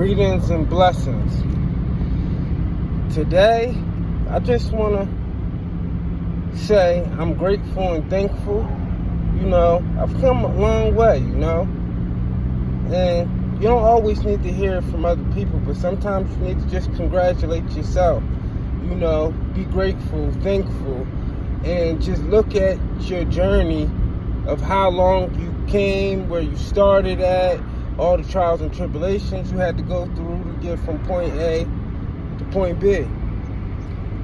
Greetings and blessings. Today, I just want to say I'm grateful and thankful. I've come a long way, and you don't always need to hear it from other people, but sometimes you need to just congratulate yourself, be grateful, thankful, and just look at your journey of how long you came, where you started at, all the trials and tribulations you had to go through to get from point A to point B.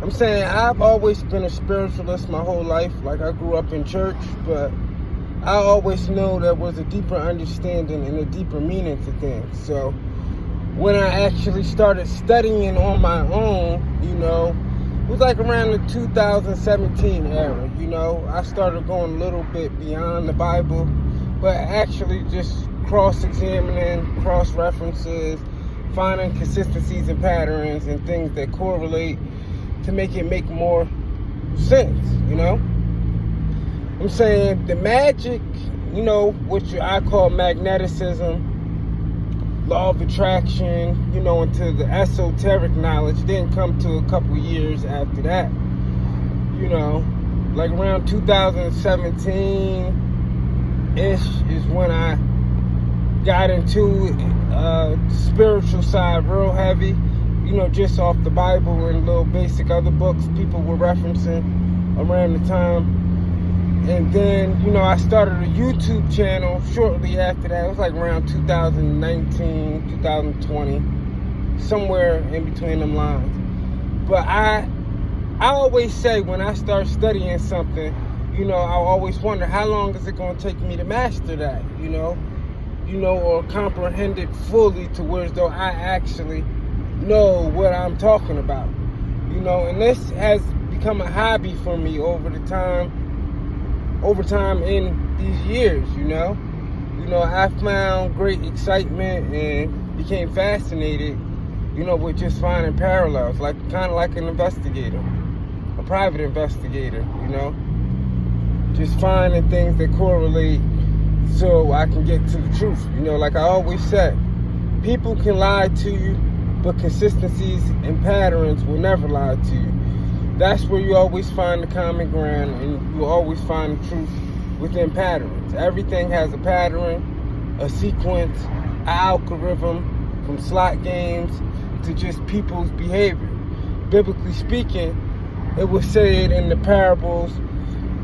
I'm saying I've always been a spiritualist my whole life. Like, I grew up in church, but I always knew there was a deeper understanding and a deeper meaning to things. So when I actually started studying on my own, it was like around the 2017 era, I started going a little bit beyond the Bible, but actually just cross-examining, cross-references, finding consistencies and patterns and things that correlate to make it make more sense, I'm saying the magic, which I call magneticism, law of attraction, into the esoteric knowledge didn't come to a couple years after that. Like around 2017-ish is when I got into spiritual side real heavy, just off the Bible and little basic other books people were referencing around the time. And then, I started a YouTube channel shortly after that. It was like around 2019, 2020, somewhere in between them lines. But I always say when I start studying something, I always wonder how long is it going to take me to master that, or comprehend it fully to where as though I actually know what I'm talking about, and this has become a hobby for me over time in these years, I found great excitement and became fascinated, with just finding parallels, kind of like an investigator, a private investigator, just finding things that correlate so I can get to the truth. Like I always said, people can lie to you, but consistencies and patterns will never lie to you. That's where you always find the common ground, and you always find the truth within patterns. Everything has a pattern, a sequence, an algorithm, from slot games to just people's behavior. Biblically speaking, it was said in the parables,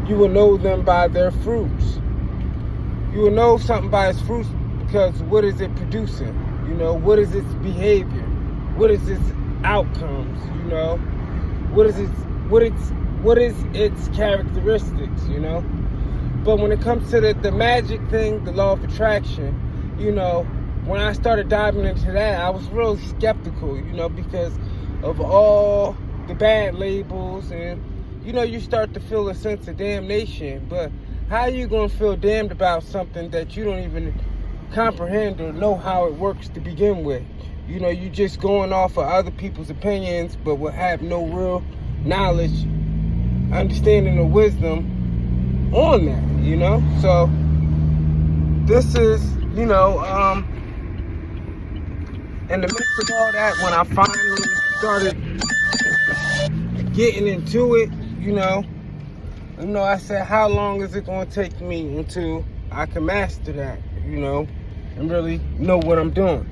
you will know them by their fruits. You will know something by its fruits because what is it producing? What is its behavior? What is its outcomes? What is its characteristics, But when it comes to the magic thing, the law of attraction, when I started diving into that, I was really skeptical, because of all the bad labels, and, you start to feel a sense of damnation. But how are you going to feel damned about something that you don't even comprehend or know how it works to begin with? You just going off of other people's opinions, but will have no real knowledge, understanding, or wisdom on that, So this is, in the midst of all that, when I finally started getting into it, I said, how long is it going to take me until I can master that, and really know what I'm doing?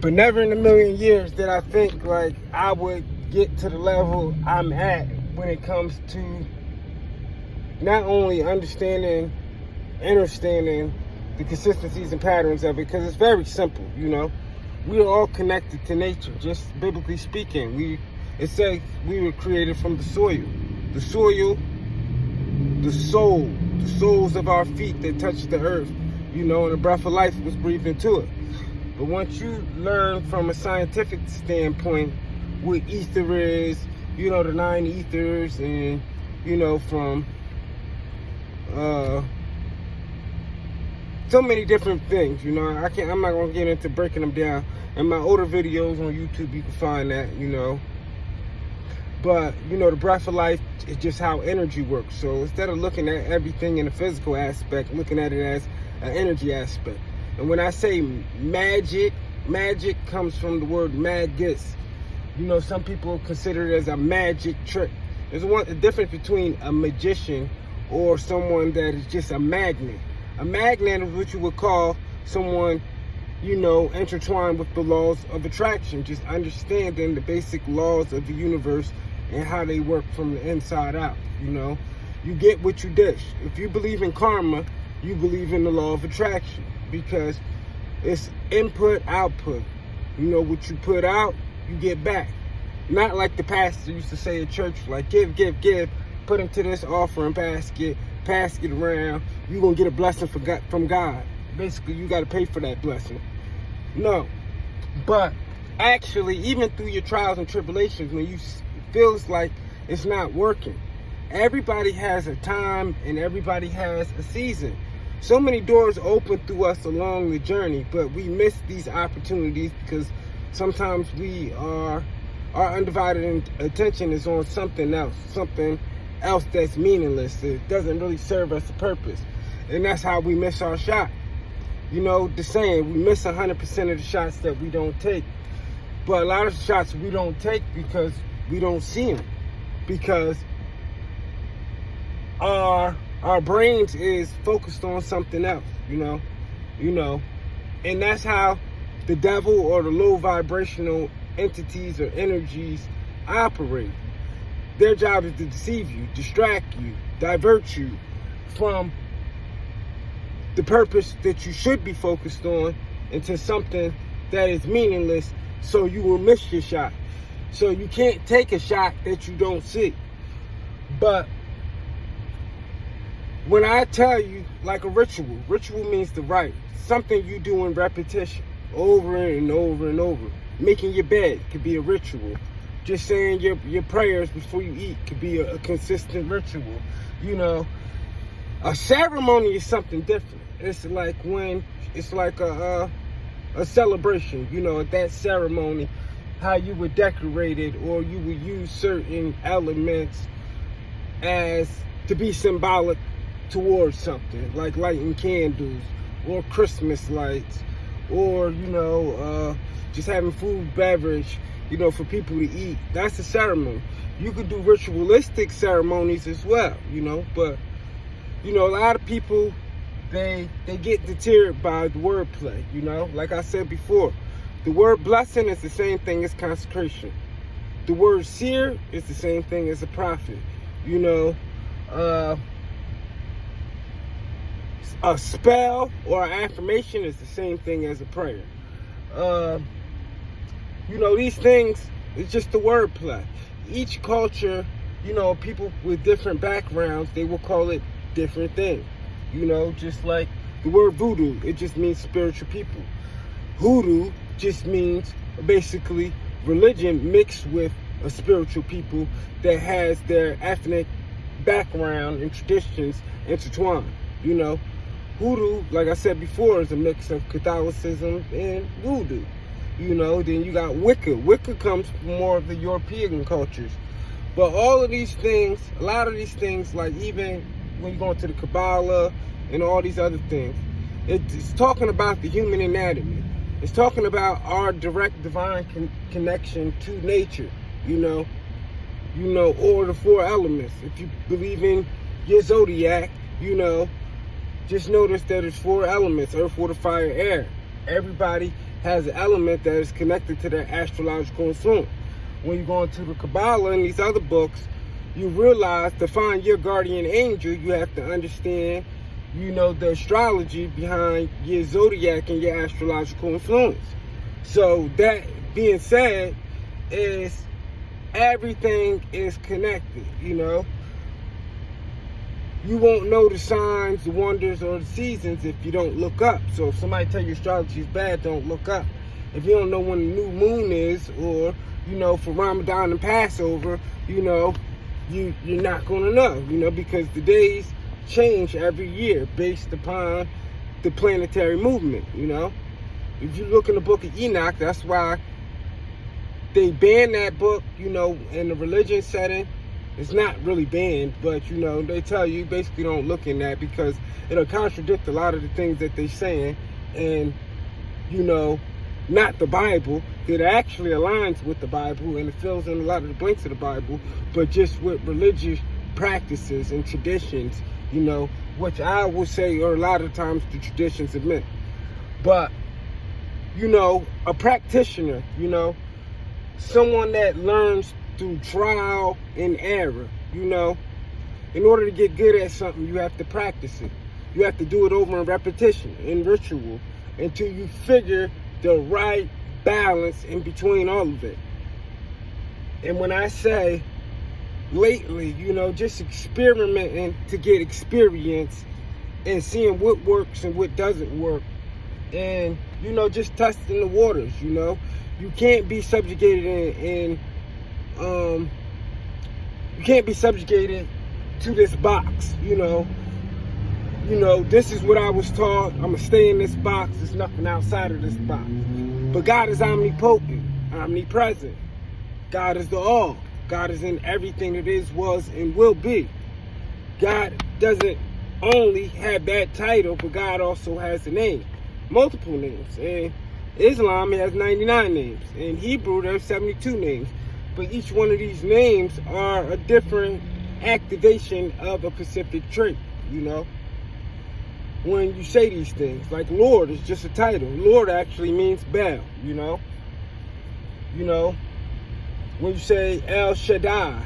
But never in a million years did I think like I would get to the level I'm at when it comes to not only understanding the consistencies and patterns of it, because it's very simple, We are all connected to nature, just biblically speaking. It says we were created from the soil, the soul, the soles of our feet that touch the earth, and the breath of life was breathed into it. But once you learn from a scientific standpoint what ether is, the 9 ethers, and, from so many different things, I'm not going to get into breaking them down. In my older videos on YouTube, you can find that, But, the breath of life is just how energy works. So instead of looking at everything in a physical aspect, looking at it as an energy aspect. And when I say magic, Magic comes from the word magus. You know, some people consider it as a magic trick. There's a difference between a magician or someone that is just a magnet. A magnet is what you would call someone, you know, intertwined with the laws of attraction, just understanding the basic laws of the universe and how they work from the inside out. You know, you get what you dish. If you believe in karma, you believe in the law of attraction, because it's input, output. You know, what you put out, you get back. Not like the pastor used to say at church, like, give, put into this offering basket, pass it around, you're going to get a blessing from God. Basically, you got to pay for that blessing. No. But actually, even through your trials and tribulations, when you feels like it's not working, everybody has a time and everybody has a season. So many doors open through us along the journey, but we miss these opportunities because sometimes our undivided attention is on something else that's meaningless. It doesn't really serve us a purpose. And that's how we miss our shot. You know, the saying, we miss 100% of the shots that we don't take. But a lot of shots we don't take because we don't see them. Because our brains is focused on something else, you know, and that's how the devil or the low vibrational entities or energies operate. Their job is to deceive you, distract you, divert you from the purpose that you should be focused on into something that is meaningless, so you will miss your shot. So you can't take a shot that you don't see. But when I tell you, like a ritual means the rite. Something you do in repetition, over and over and over. Making your bed could be a ritual. Just saying your prayers before you eat could be a consistent ritual. You know, a ceremony is something different. It's like a celebration. You know, at that ceremony, how you would decorate it, or you would use certain elements as to be symbolic towards something, like lighting candles or Christmas lights, or, you know, just having food, beverage, you know, for people to eat. That's a ceremony. You could do ritualistic ceremonies as well, you know, but, you know, a lot of people, they get deterred by the wordplay, you know. Like I said before, the word blessing is the same thing as consecration. The word seer is the same thing as a prophet, you know. A spell or an affirmation is the same thing as a prayer. You know, these things, it's just the wordplay. Each culture, you know, people with different backgrounds, they will call it different things. You know, just like the word voodoo, it just means spiritual people. Hoodoo just means basically religion mixed with a spiritual people that has their ethnic background and traditions intertwined, you know. Hoodoo, like I said before, is a mix of Catholicism and voodoo. You know, then you got Wicca. Wicca comes from more of the European cultures. But all of these things, a lot of these things, like even when you go into the Kabbalah and all these other things, it's talking about the human anatomy. It's talking about our direct divine connection to nature, you know, or the four elements. If you believe in your zodiac, you know, just notice that there's four elements: earth, water, fire, air. Everybody has an element that is connected to their astrological influence. When you go into the Kabbalah and these other books, you realize to find your guardian angel, you have to understand, you know, the astrology behind your zodiac and your astrological influence. So that being said, is everything is connected, you know. You won't know the signs, the wonders, or the seasons if you don't look up. So if somebody tell you astrology is bad, don't look up. If you don't know when the new moon is, or, you know, for Ramadan and Passover, you know, you're not going to know, you know, because the days change every year based upon the planetary movement, you know. If you look in the book of Enoch, that's why they banned that book, you know, in the religion setting. It's not really banned, but, you know, they tell you basically don't look in that because it'll contradict a lot of the things that they're saying. And, you know, not the Bible, that actually aligns with the Bible and it fills in a lot of the blanks of the Bible, but just with religious practices and traditions, you know, which I would say are a lot of times the traditions of men. But, you know, a practitioner, you know, someone that learns through trial and error, you know. In order to get good at something, you have to practice it. You have to do it over in repetition, in ritual, until you figure the right balance in between all of it. And when I say lately, you know, just experimenting to get experience and seeing what works and what doesn't work, and, you know, just testing the waters, you know. You can't be subjugated you can't be subjugated to this box, you know. You know, this is what I was taught. I'm going to stay in this box. There's nothing outside of this box. But God is omnipotent, omnipresent. God is the all. God is in everything that is, was, and will be. God doesn't only have that title, but God also has a name. Multiple names. And Islam has 99 names. In Hebrew, there's 72 names. But each one of these names are a different activation of a specific trait, you know. When you say these things, like Lord is just a title. Lord actually means Baal, you know. You know, when you say El Shaddai,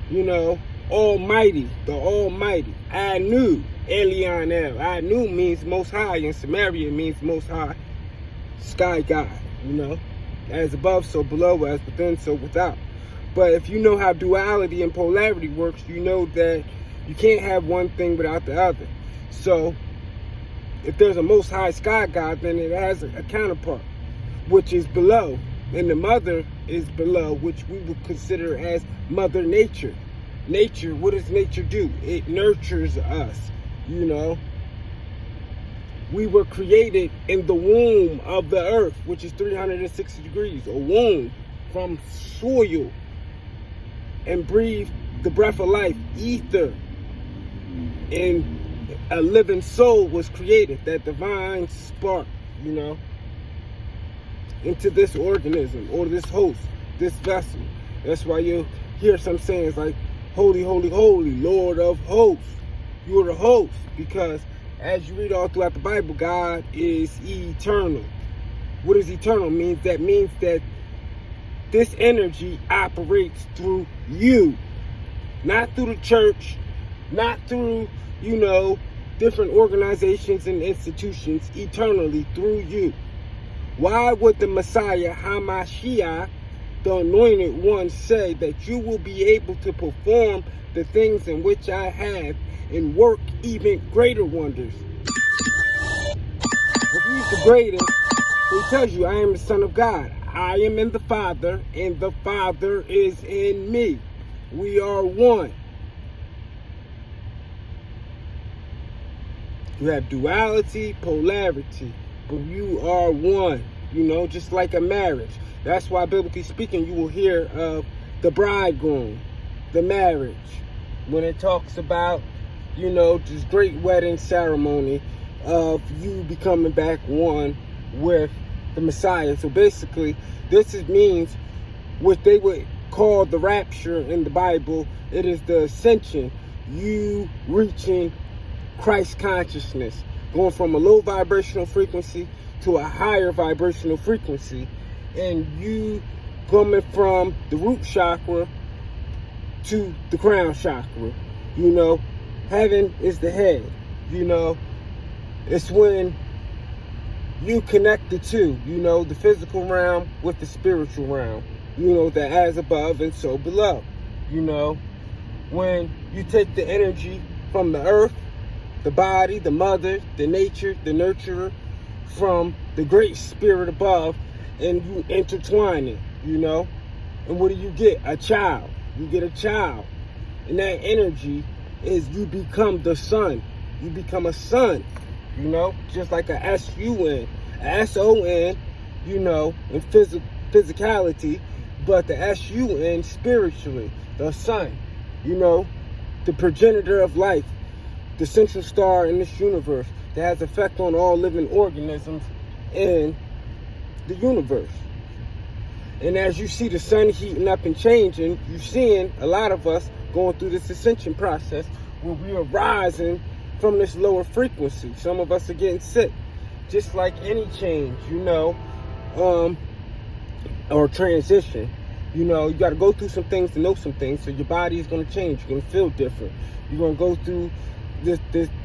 you know, Almighty, the Almighty. Anu, Elion El. Anu means Most High, and Samaria means Most High, Sky God, you know. As above, so below, as within, so without. But if you know how duality and polarity works, you know that you can't have one thing without the other. So, if there's a Most High Sky God, then it has a counterpart, which is below. And the mother is below, which we would consider as Mother Nature. Nature, what does nature do? It nurtures us, you know. We were created in the womb of the earth, which is 360 degrees, a womb from soil, and breathe the breath of life, ether, and a living soul was created, that divine spark, you know, into this organism or this host, this vessel. That's why you hear some sayings like, holy, holy, holy, Lord of hosts. You are the host, because as you read all throughout the Bible, God is eternal. What does eternal mean? That means that this energy operates through you, not through the church, not through, you know, different organizations and institutions, eternally through you. Why would the Messiah, Hamashiach, the anointed one, say that you will be able to perform the things in which I have and work even greater wonders? If he's the greatest, he tells you, I am the Son of God. I am in the Father, and the Father is in me. We are one. You have duality, polarity, but you are one, you know, just like a marriage. That's why, biblically speaking, you will hear of the bridegroom, the marriage, when it talks about, you know, this great wedding ceremony of you becoming back one with the Messiah. So basically, this means what they would call the rapture in the Bible. It is the ascension, you reaching Christ consciousness, going from a low vibrational frequency to a higher vibrational frequency, and you coming from the root chakra to the crown chakra. You know, heaven is the head. You know, it's when you connect the two, you know, the physical realm with the spiritual realm, you know, the as above and so below. You know, when you take the energy from the earth, the body, the mother, the nature, the nurturer, from the great spirit above, and you intertwine it, you know. And what do you get? A child. You get a child. And that energy is you become the son. You become a son, you know, just like a S-U-N. A S-O-N, you know, in physicality, but the S-U-N spiritually, the sun, you know, the progenitor of life, the central star in this universe that has effect on all living organisms and the universe. And as you see the sun heating up and changing, you're seeing a lot of us going through this ascension process where we are rising from this lower frequency. Some of us are getting sick, just like any change, or transition. You got to go through some things to know some things. So your body is going to change. You're going to feel different. You're going to go through this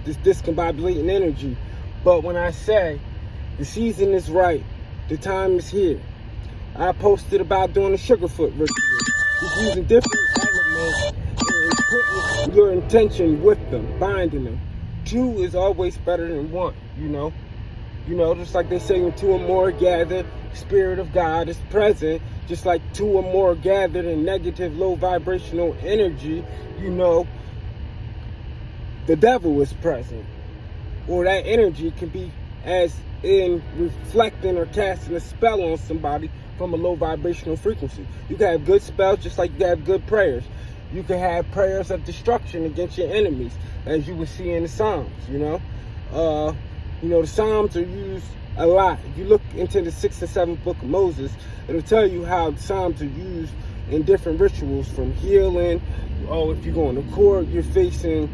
discombobulating energy. But when I say the season is right, the time is here. I posted about doing a Sugarfoot ritual. Just using different elements and putting your intention with them, binding them. 2 is always better than 1, just like they say when 2 or more gather, Spirit of God is present. Just like 2 or more gathered in negative, low vibrational energy, the devil is present. Or that energy can be as in reflecting or casting a spell on somebody from a low vibrational frequency. You can have good spells just like you can have good prayers. You can have prayers of destruction against your enemies, as you would see in the Psalms, the Psalms are used a lot. If you look into the 6th and 7th book of Moses, it'll tell you how the Psalms are used in different rituals, from healing. If you're going to court, you're facing,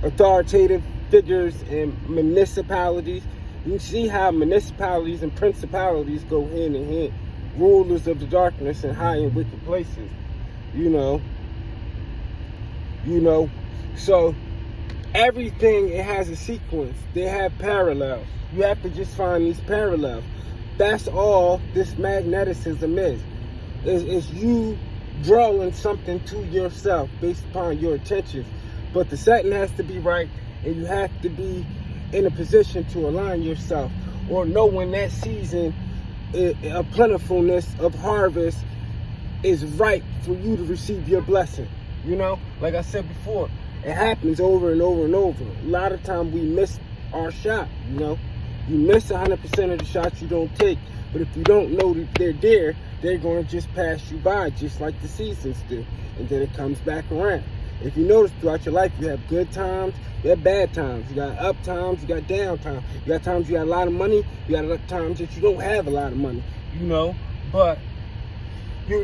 authoritative figures and municipalities. You see how municipalities and principalities go hand in hand. Rulers of the darkness and high and wicked places. So everything, it has a sequence. They have parallels. You have to just find these parallels. That's all this magneticism is. It's you drawing something to yourself based upon your intentions. But the setting has to be right, and you have to be in a position to align yourself, or know when that season, a plentifulness of harvest, is right for you to receive your blessing. Like I said before, it happens over and over and over. A lot of times we miss our shot. You miss 100% of the shots you don't take. But if you don't know that they're there, they're going to just pass you by, just like the seasons do. And then it comes back around. If you notice throughout your life, you have good times, you have bad times. You got up times, you got down times. You got times you got a lot of money, you got times that you don't have a lot of money, But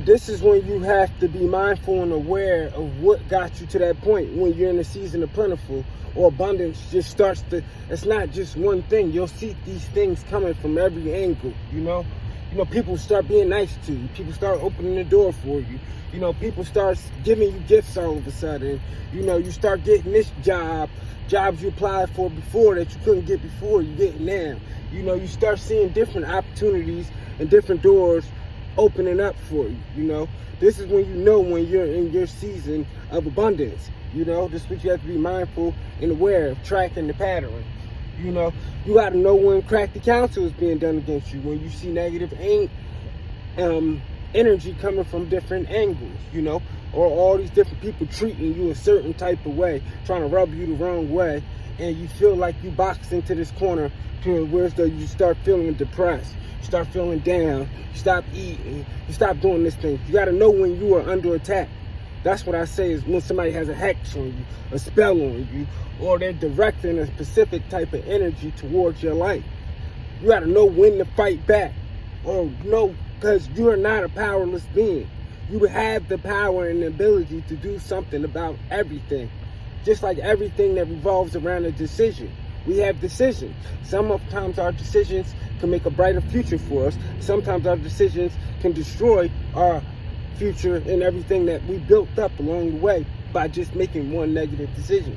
this is when you have to be mindful and aware of what got you to that point. When you're in a season of plentiful or abundance, just starts to, it's not just one thing. You'll see these things coming from every angle, people start being nice to you. People start opening the door for you. People start giving you gifts all of a sudden. You start getting this jobs you applied for before that you couldn't get before, you get now. You start seeing different opportunities and different doors opening up for you. This is when when you're in your season of abundance. This is what you have to be mindful and aware of, tracking the pattern. You got to know when crafty counsel is being done against you, when you see negative energy coming from different angles, or all these different people treating you a certain type of way, trying to rub you the wrong way, and you feel like you box into this corner to where you start feeling depressed, you start feeling down, you stop eating, you stop doing this thing. You got to know when you are under attack. That's what I say, is when somebody has a hex on you, a spell on you, or they're directing a specific type of energy towards your life. You got to know when to fight back, or because you are not a powerless being. You have the power and the ability to do something about everything. Just like everything that revolves around a decision. We have decisions. Sometimes our decisions can make a brighter future for us. Sometimes our decisions can destroy our future and everything that we built up along the way by just making one negative decision.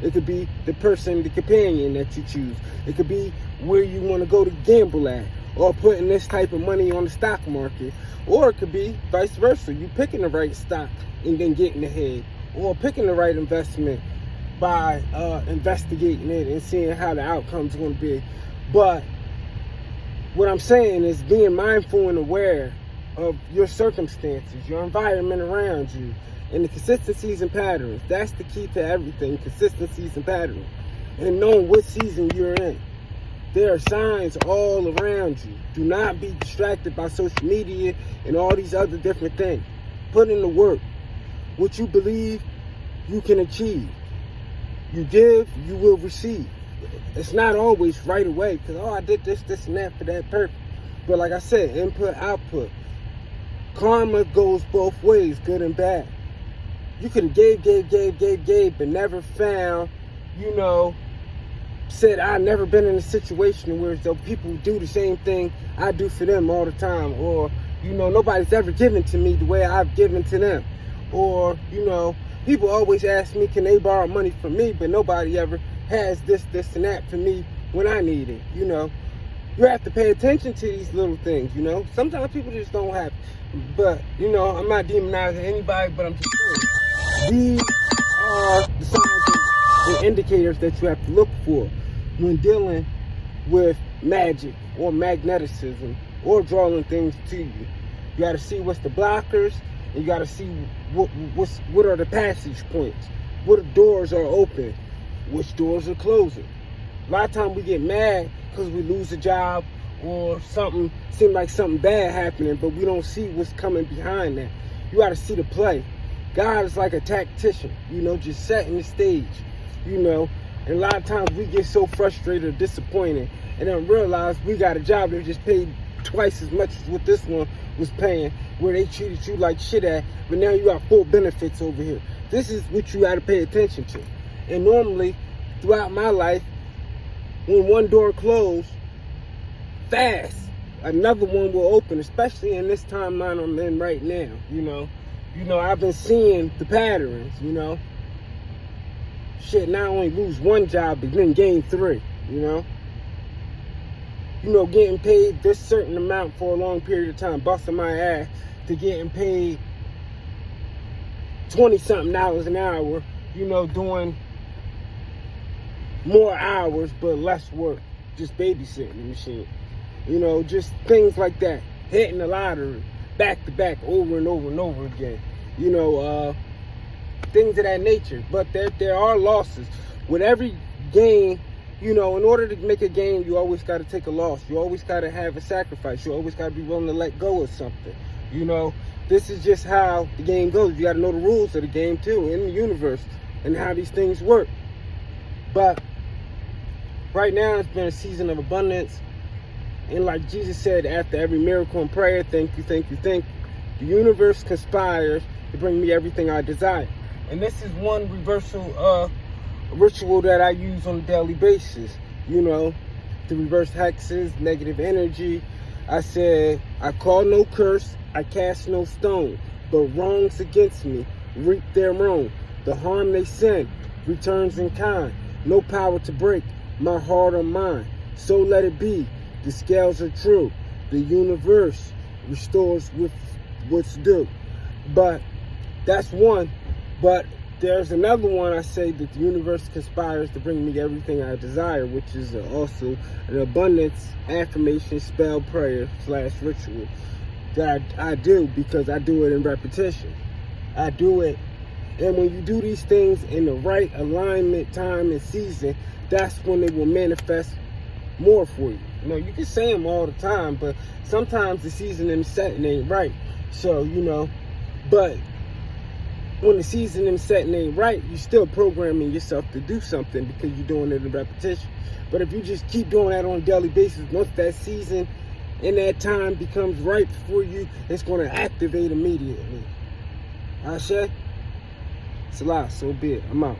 It could be the person, the companion that you choose. It could be where you want to go to gamble at, or putting this type of money on the stock market. Or it could be vice versa. You picking the right stock and then getting ahead, or picking the right investment by investigating it and seeing how the outcome's going to be. But what I'm saying is being mindful and aware of your circumstances, your environment around you, and the consistencies and patterns. That's the key to everything, consistencies and patterns. And knowing what season you're in. There are signs all around you. Do not be distracted by social media and all these other different things. Put in the work. What you believe, you can achieve. You give, you will receive. it's not always right away, because, I did this, and that for that purpose. But like I said, input, output. Karma goes both ways, good and bad. You could have gave, but never found, said I've never been in a situation where people do the same thing I do for them all the time. Or, nobody's ever given to me the way I've given to them. Or, people always ask me, can they borrow money from me? But nobody ever has this, and that for me when I need it, You have to pay attention to these little things, Sometimes people just don't have it. But, I'm not demonizing anybody, but I'm just saying, these are the signs and indicators that you have to look for when dealing with magic or magneticism or drawing things to you. You got to see what's the blockers, and you got to see what are the passage points, what doors are open, which doors are closing. A lot of times we get mad because we lose a job or something, seems like something bad happening, but we don't see what's coming behind that. You got to see the play. God is like a tactician, just setting the stage, And a lot of times we get so frustrated or disappointed and then realize we got a job that just paid twice as much as what this one was paying, where they treated you like shit at, but now you got full benefits over here. This is what you got to pay attention to. And normally, throughout my life, when one door closed, fast, another one will open, especially in this timeline I'm in right now, I've been seeing the patterns, Shit, not only lose one job, but then gain 3, Getting paid this certain amount for a long period of time, busting my ass, to getting paid $20-something an hour, doing more hours but less work, just babysitting the machine. Just things like that. Hitting the lottery back to back over and over and over again. Things of that nature. But there are losses. With every game, in order to make a game, you always got to take a loss. You always got to have a sacrifice. You always got to be willing to let go of something. This is just how the game goes. You got to know the rules of the game too, in the universe, and how these things work. But right now, it's been a season of abundance. And like Jesus said, after every miracle and prayer, thank you. The universe conspires to bring me everything I desire. And this is one ritual that I use on a daily basis. To reverse hexes, negative energy. I said, I call no curse, I cast no stone, but wrongs against me reap their own. The harm they send returns in kind. No power to break my heart or mind. So let it be. The scales are true. The universe restores with what's due. But that's one. But there's another one. I say that the universe conspires to bring me everything I desire, which is also an abundance affirmation spell prayer / ritual that I do, because I do it in repetition. I do it. And when you do these things in the right alignment, time, and season, that's when they will manifest more for you. You can say them all the time, but sometimes the season and the setting ain't right. So, but when the season and setting ain't right, you're still programming yourself to do something because you're doing it in repetition. But if you just keep doing that on a daily basis, once that season and that time becomes right for you, it's going to activate immediately. Ashe? Salah, so be it. I'm out.